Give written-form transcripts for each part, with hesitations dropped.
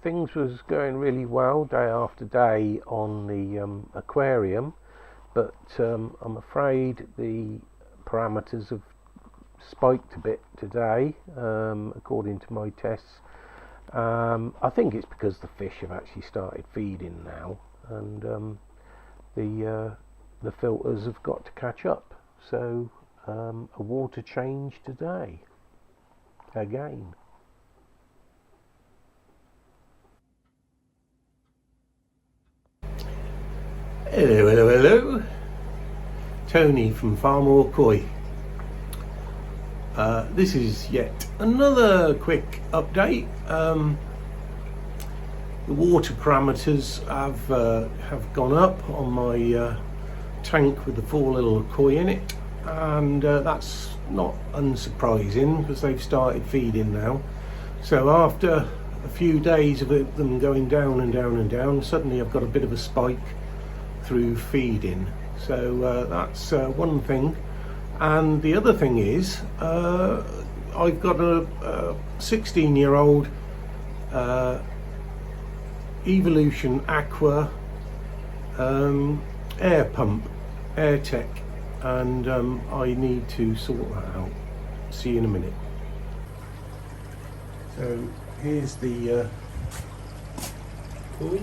things was going really well day after day on the aquarium, but I'm afraid the parameters have spiked a bit today, according to my tests. I think it's because the fish have actually started feeding now, and the filters have got to catch up. So a water change today again. Hello, hello, hello. Tony from FARMOOR Koi. This is yet another quick update. The water parameters have gone up on my tank with the 4 little koi in it, and that's not unsurprising because they've started feeding now. So after a few days of them going down and down and down, suddenly I've got a bit of a spike through feeding. So that's one thing. And the other thing is, I've got a 16-year-old Evolution Aqua air pump, Airtech, and I need to sort that out. See you in a minute. So here's the koi.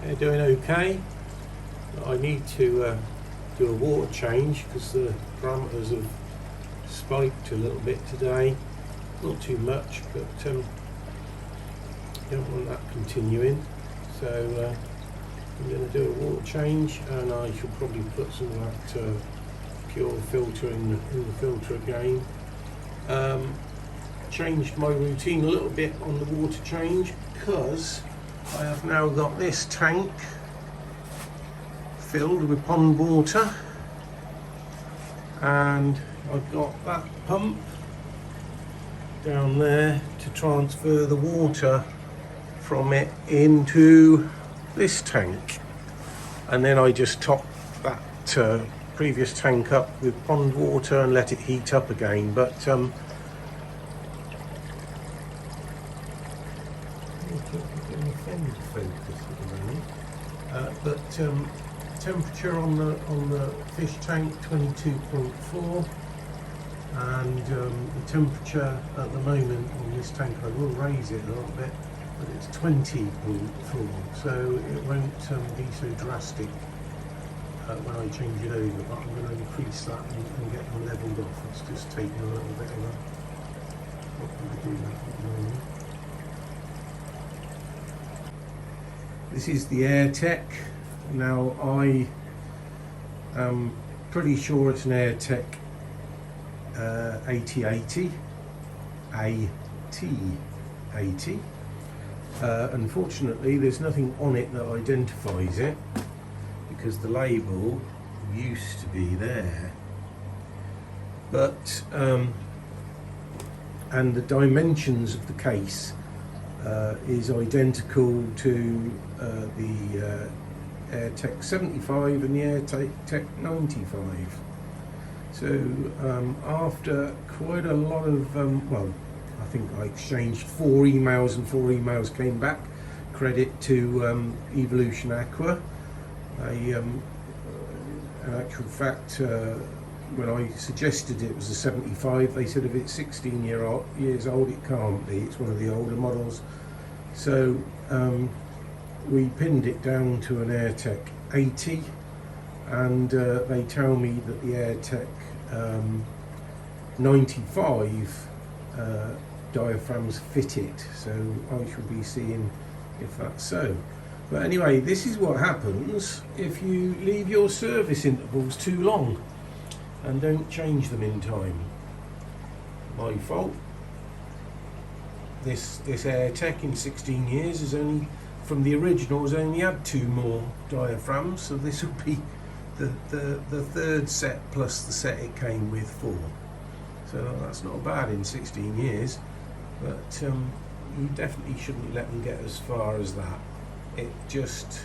They're doing okay. I need to do a water change because the parameters have spiked a little bit today. Not too much, but don't want that continuing. So I'm going to do a water change, and I shall probably put some of that pure filter in the filter again. Changed my routine a little bit on the water change because I have now got this tank filled with pond water, and I've got that pump down there to transfer the water from it into this tank, and then I just top that previous tank up with pond water and let it heat up again. But temperature on the fish tank 22.4, and the temperature at the moment on this tank, I will raise it a little bit, but it's 20.4, so it won't be so drastic when I change it over, but I'm going to increase that and get them levelled off. It's just taking a little bit of a do that at the moment. This is the Airtech. Now I am pretty sure it's an Airtech AT80 AT80. Unfortunately, there's nothing on it that identifies it because the label used to be there. But and the dimensions of the case is identical to the Airtech 75 and the Airtech 95. So after quite a lot of, well, I think I exchanged 4 emails and 4 emails came back. Credit to Evolution Aqua. In actual fact, when I suggested it was a 75, they said if it's 16 years old, it can't be. It's one of the older models. So we pinned it down to an Airtech 80, and they tell me that the Airtech 95 diaphragms fit it. So I shall be seeing if that's so. But anyway, this is what happens if you leave your service intervals too long and don't change them in time. My fault. this Airtech in 16 years has only, from the original, has only had 2 more diaphragms, so this will be the third set plus the set it came with 4. So that's not bad in 16 years, but you definitely shouldn't let them get as far as that. It just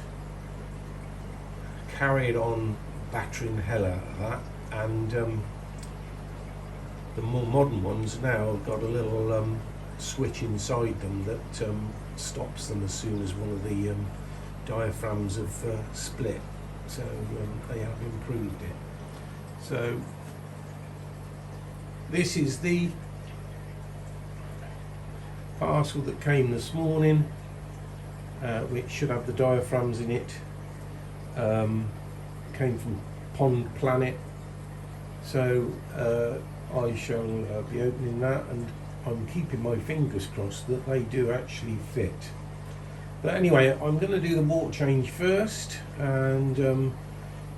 carried on battering the hell out of that, and the more modern ones now have got a little switch inside them that stops them as soon as one of the diaphragms have split. So they have improved it. So this is the parcel that came this morning, which should have the diaphragms in it. Came from Pond Planet, so I shall be opening that, and I'm keeping my fingers crossed that they do actually fit. But anyway, I'm going to do the water change first and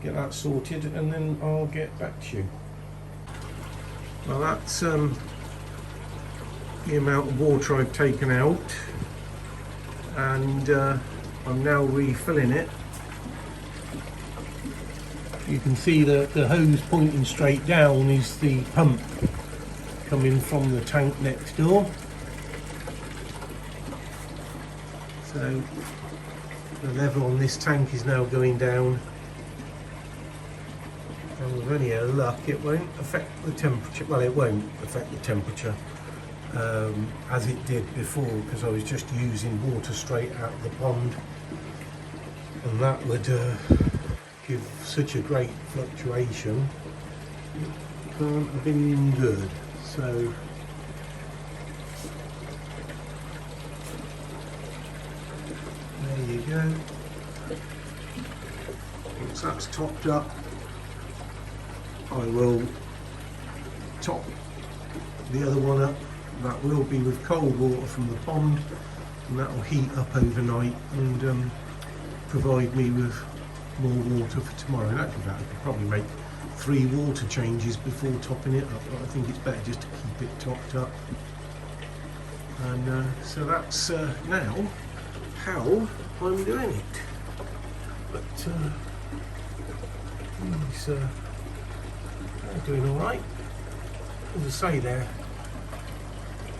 get that sorted, and then I'll get back to you. Well, that's the amount of water I've taken out, and I'm now refilling it. You can see that the hose pointing straight down is the pump coming from the tank next door. So the level on this tank is now going down, and with any luck it won't affect the temperature. Well, it won't affect the temperature as it did before, because I was just using water straight out of the pond, and that would give such a great fluctuation. It can't have been good. So there you go. Once that's topped up, I will top the other one up. That will be with cold water from the pond, and that will heat up overnight and provide me with more water for tomorrow. In actual fact, I could probably make 3 water changes before topping it up, but I think it's better just to keep it topped up. And so that's now how I'm doing it. But these are doing alright. As I say, they're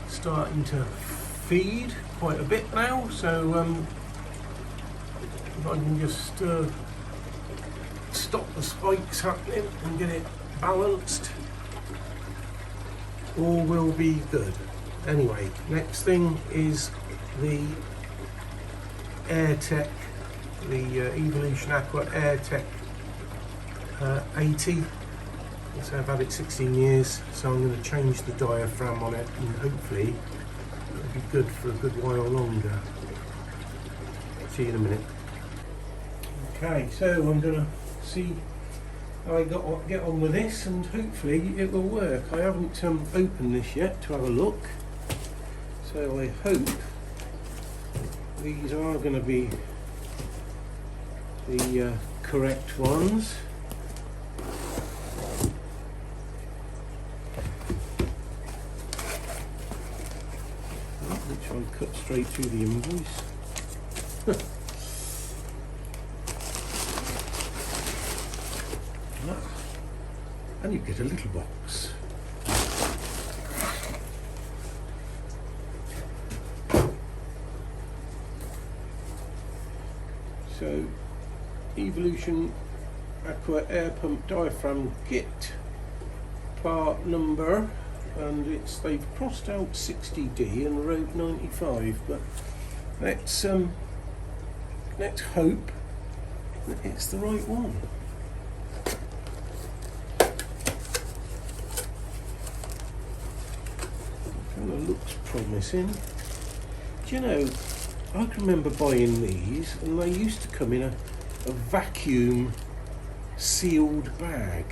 starting to feed quite a bit now, so if I can just stop the spikes happening and get it balanced, all will be good. Anyway, next thing is the Airtech, the Evolution Aqua Airtech 80. So I've had it 16 years, so I'm going to change the diaphragm on it, and hopefully it'll be good for a good while longer. See you in a minute. Okay, so I'm going to see how I get on with this, and hopefully it will work. I haven't opened this yet to have a look, so I hope these are going to be the correct ones. Which I cut straight through the invoice. And you get a little box. So, Evolution Aqua Air Pump Diaphragm Kit, part number, and they've crossed out 60D and wrote 95, but let's hope that it's the right one. Kind of looks promising. Do you know, I can remember buying these, and they used to come in a vacuum sealed bag.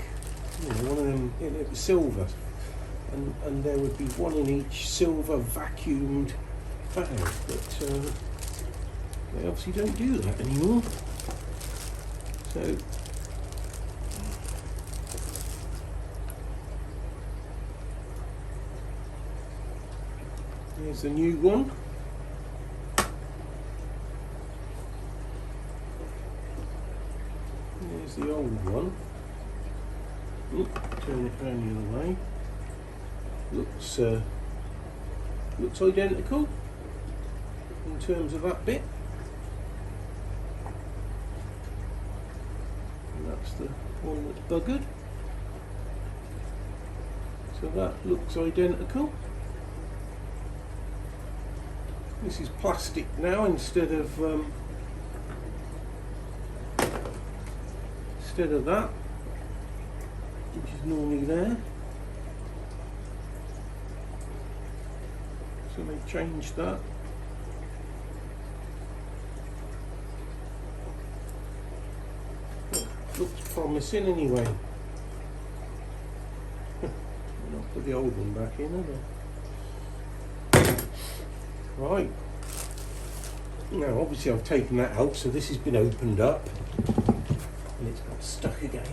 You know, one of them, it was silver, and there would be one in each silver vacuumed bag, but they obviously don't do that anymore. So Here's the new one. Here's the old one. Turn it around the other way. Looks identical in terms of that bit. And that's the one that's buggered. So that looks identical. This is plastic now instead of that, which is normally there. So they changed that. Looks promising anyway. I'll put the old one back in, haven't I? Right. Now obviously I've taken that out, so this has been opened up and it's got stuck again.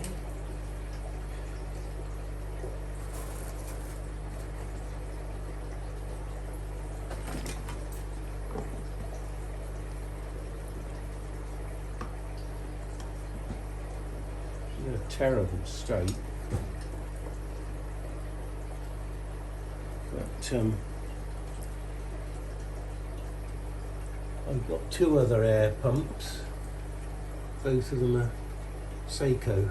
It's in a terrible state. But I've got two other air pumps. Both of them are Seco.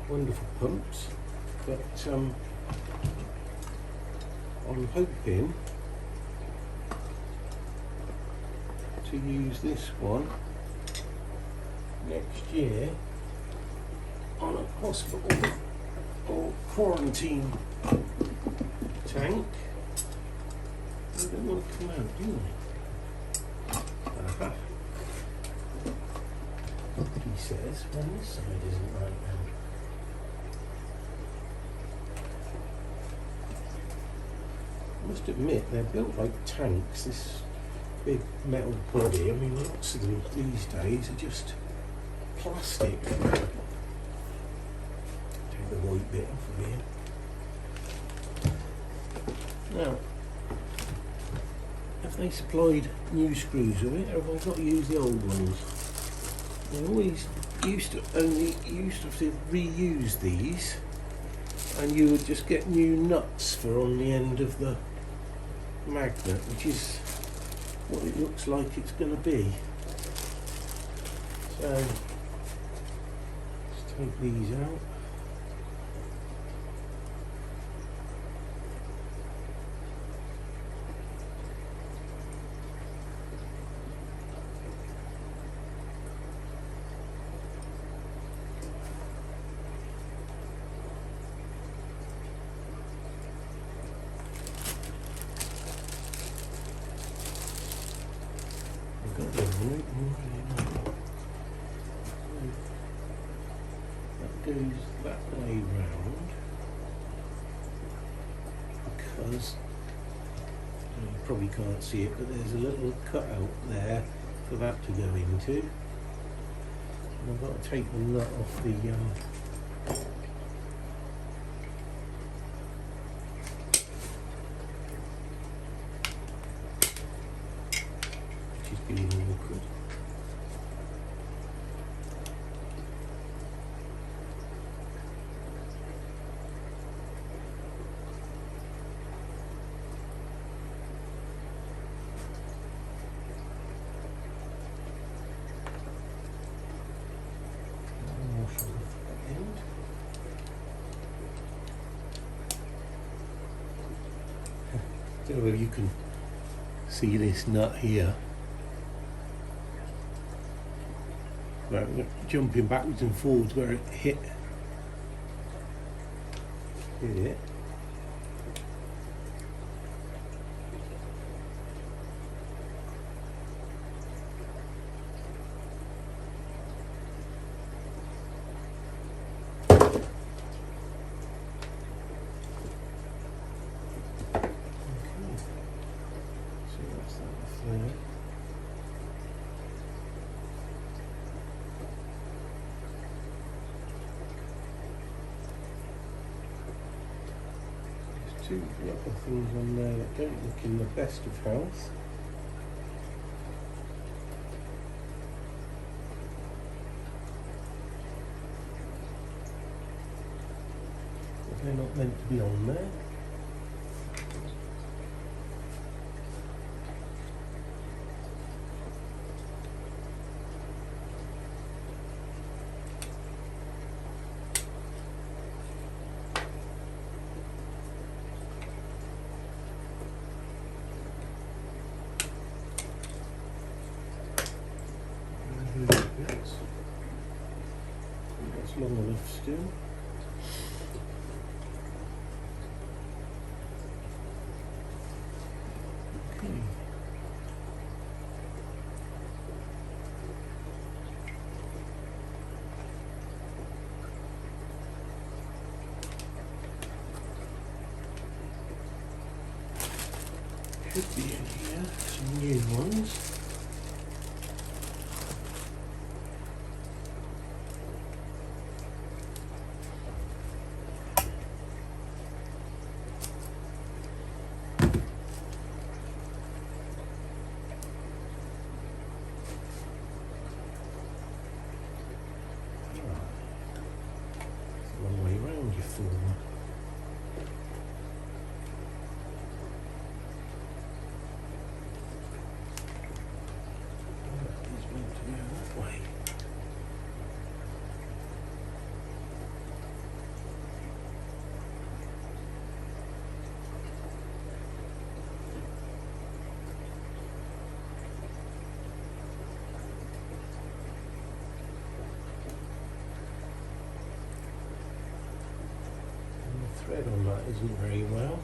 Wonderful pumps. But I'm hoping to use this one next year on a hospital or quarantine tank. They don't want to come out, do they? Aha. He says when this side isn't right now. I must admit, they're built like tanks, this big metal body. I mean, lots of them these days are just plastic. Take the white bit off of here. Now, have they supplied new screws with it, or have I got to use the old ones? I always used to have to reuse these, and you would just get new nuts for on the end of the magnet, which is what it looks like it's going to be. So let's take these out. That goes that way round because you probably can't see it, but there's a little cutout there for that to go into. And I've got to take the nut off the which is being awkward. I don't know if you can see this nut here. Right, we're jumping backwards and forwards where it hit it. two other things on there that don't look in the best of health. They're not meant to be on there. That's long enough still. Should be in here, some new ones. Long way round you fool. He's meant to go that way. Thread on that isn't very well.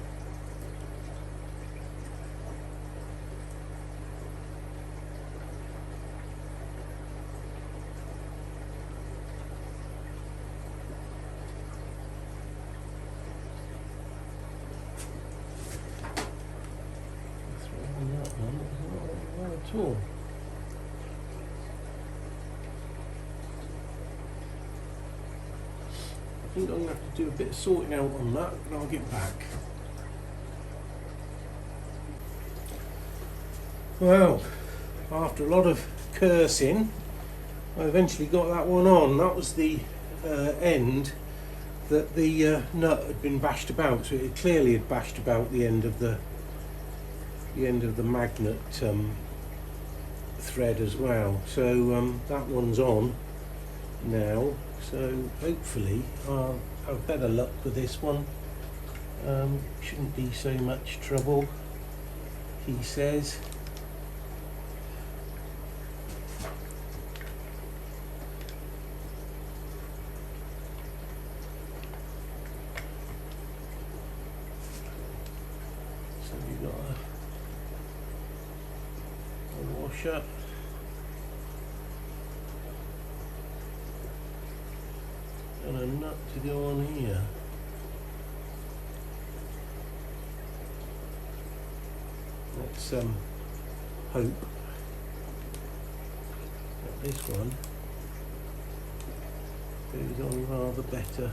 The thread on that one isn't very well at all. I think I'm going to have to do a bit of sorting out on that, and I'll get back. Well, after a lot of cursing, I eventually got that one on. That was the end that the nut had been bashed about. So it clearly had bashed about the end of the magnet thread as well. So that one's on now. So hopefully I'll have better luck with this one. Shouldn't be so much trouble, he says. So we've got a washer. And a nut to go on here. Let's hope that this one goes on rather better.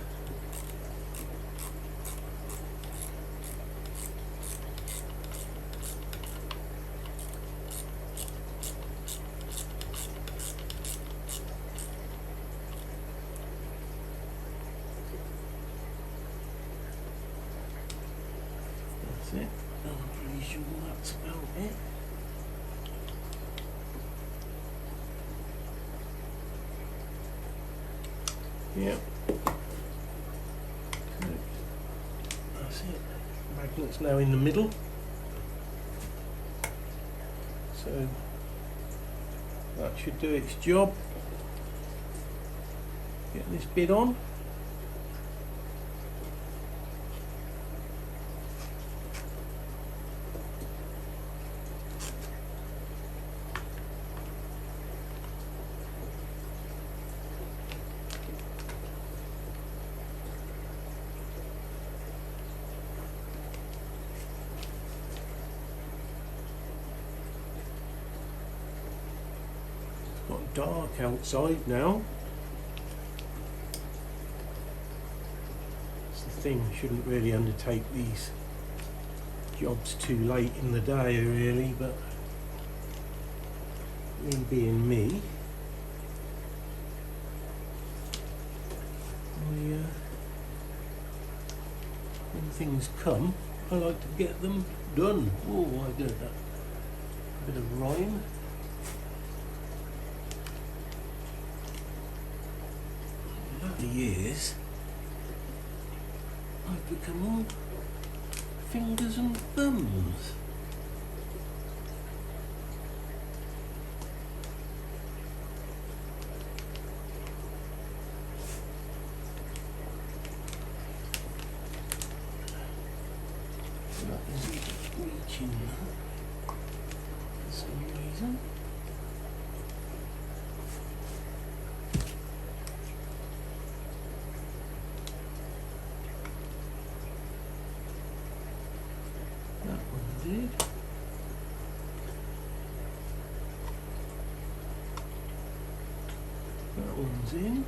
That's it. I'm pretty sure that's about it. Yep. So, that's it. Magnet's now in the middle. So that should do its job. Get this bit on. Got dark outside now. That's the thing, shouldn't really undertake these job's too late in the day really, but me being me, when things come, I like to get them done. Oh, I did that. A bit of rhyme. Over the years, I've become all fingers and thumbs. That isn't reaching that for some reason. That one did. That one's in.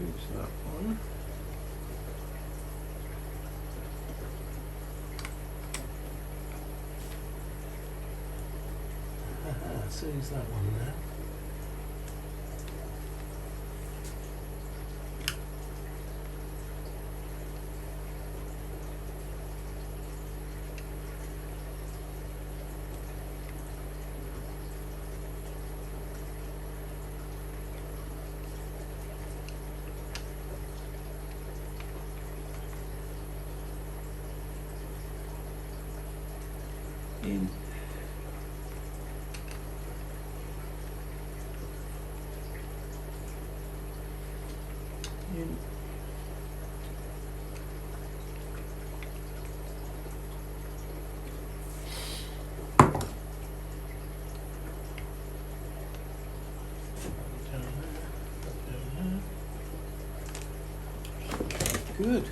Use that one. So use that one now. In. In. Good.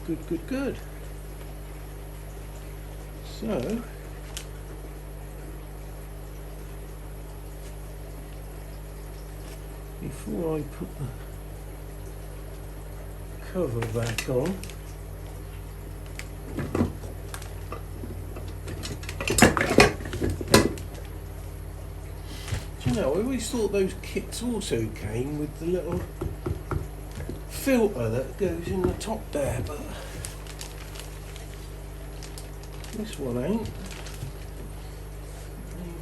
Good, good, good. So, before I put the cover back on, do you know, I always thought those kits also came with the little filter that goes in the top there, but this one ain't. There you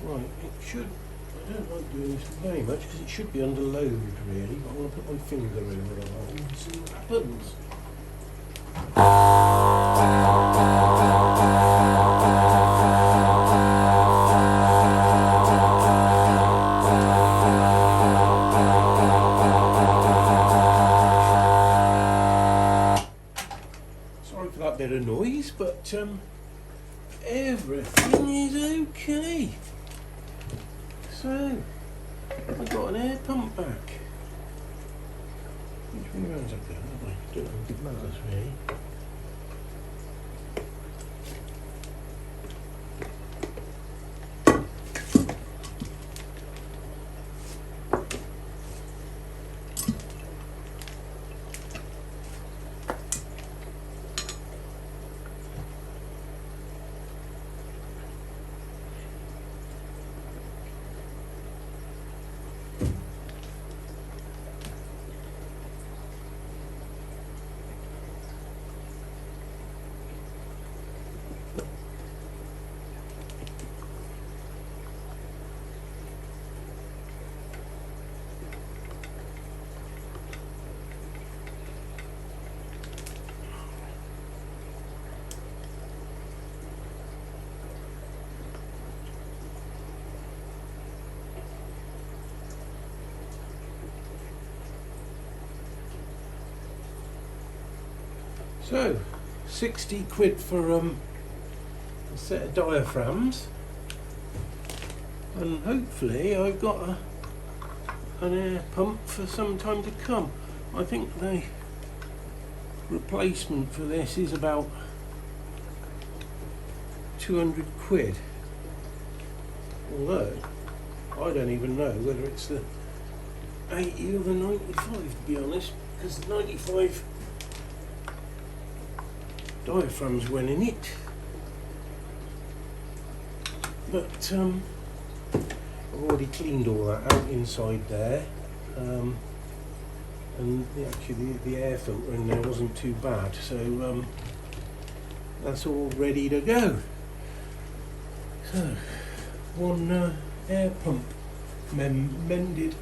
go. Right, it should, I don't like doing this very much because it should be under load really, but I want to put my finger over the hole and see what happens. Bit of noise, but everything is okay. So I got an air pump back. Which way around up there? I don't know if it matters really. So, 60 quid for a set of diaphragms, and hopefully I've got an air pump for some time to come. I think the replacement for this is about 200 quid. Although, I don't even know whether it's the 80 or the 95 to be honest, because the 95 diaphragms went in it. But I've already cleaned all that out inside there. And actually the air filter in there wasn't too bad, so that's all ready to go. So one air pump mended.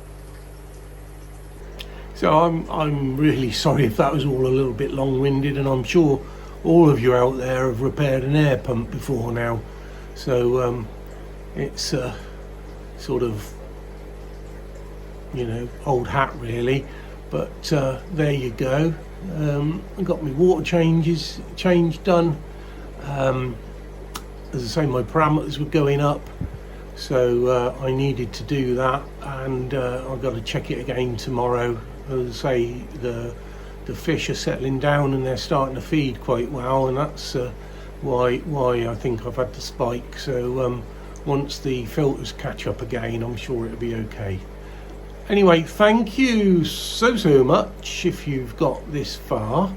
So I'm really sorry if that was all a little bit long-winded, and I'm sure all of you out there have repaired an air pump before now, so it's sort of, you know, old hat really. But there you go. I got my water change done. As I say, my parameters were going up, so I needed to do that, and I've got to check it again tomorrow. As I say, the fish are settling down and they're starting to feed quite well, and that's why I think I've had the spike. So once the filters catch up again, I'm sure it'll be okay. Anyway, thank you so much if you've got this far.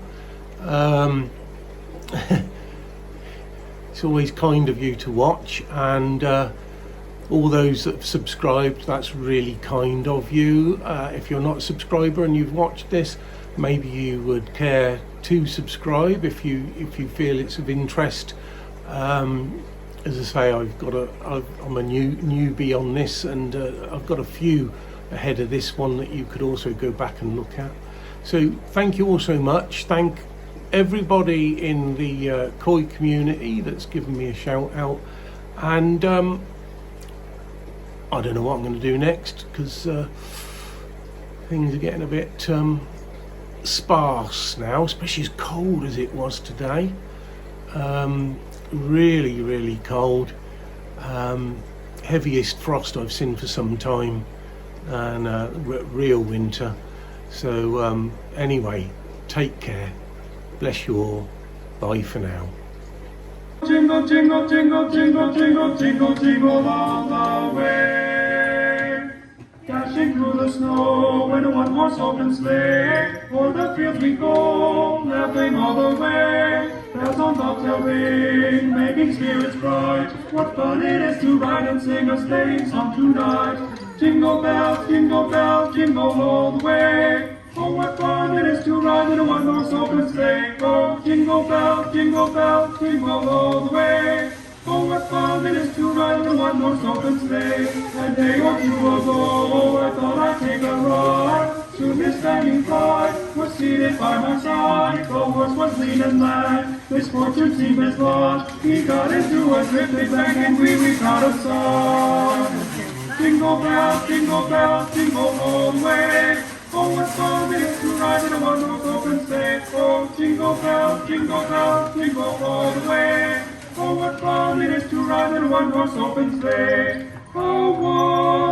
It's always kind of you to watch, and all those that have subscribed, that's really kind of you. If you're not a subscriber and you've watched this, maybe you would care to subscribe if you feel it's of interest. As I say, I'm a newbie on this, and I've got a few ahead of this one that you could also go back and look at. So thank you all so much. Thank everybody in the koi community that's given me a shout out, and I don't know what I'm going to do next, because things are getting a bit sparse now, especially as cold as it was today. Really cold. Heaviest frost I've seen for some time, and real winter. So anyway, take care, bless you all, bye for now. Jingle, jingle, jingle, jingle, jingle, jingle, jingle all the way. Dashing through the snow in a one-horse open sleigh. O'er the fields we go, laughing all the way. Bells on bobtail ring, making spirits bright. What fun it is to ride and sing a sleighing song tonight. Jingle bells, jingle all the way. Oh, what fun it is to ride in a one-horse open sleigh. Oh, jingle bells, jingle all the way. Oh, what fun it is to ride in a one-horse open sleigh. A day or two ago, I thought I'd take a ride. Soon Miss Fanny Clyde was seated by my side. The horse was lean and lank, misfortune seemed his lot. He got into a drifted bank and we caught a song. Jingle bells, jingle all the way. Oh, what fun it is to ride in a one-horse open sleigh. Oh, jingle bells, jingle all the way. Oh, what fun it is to ride in a one-horse open sleigh. Oh, what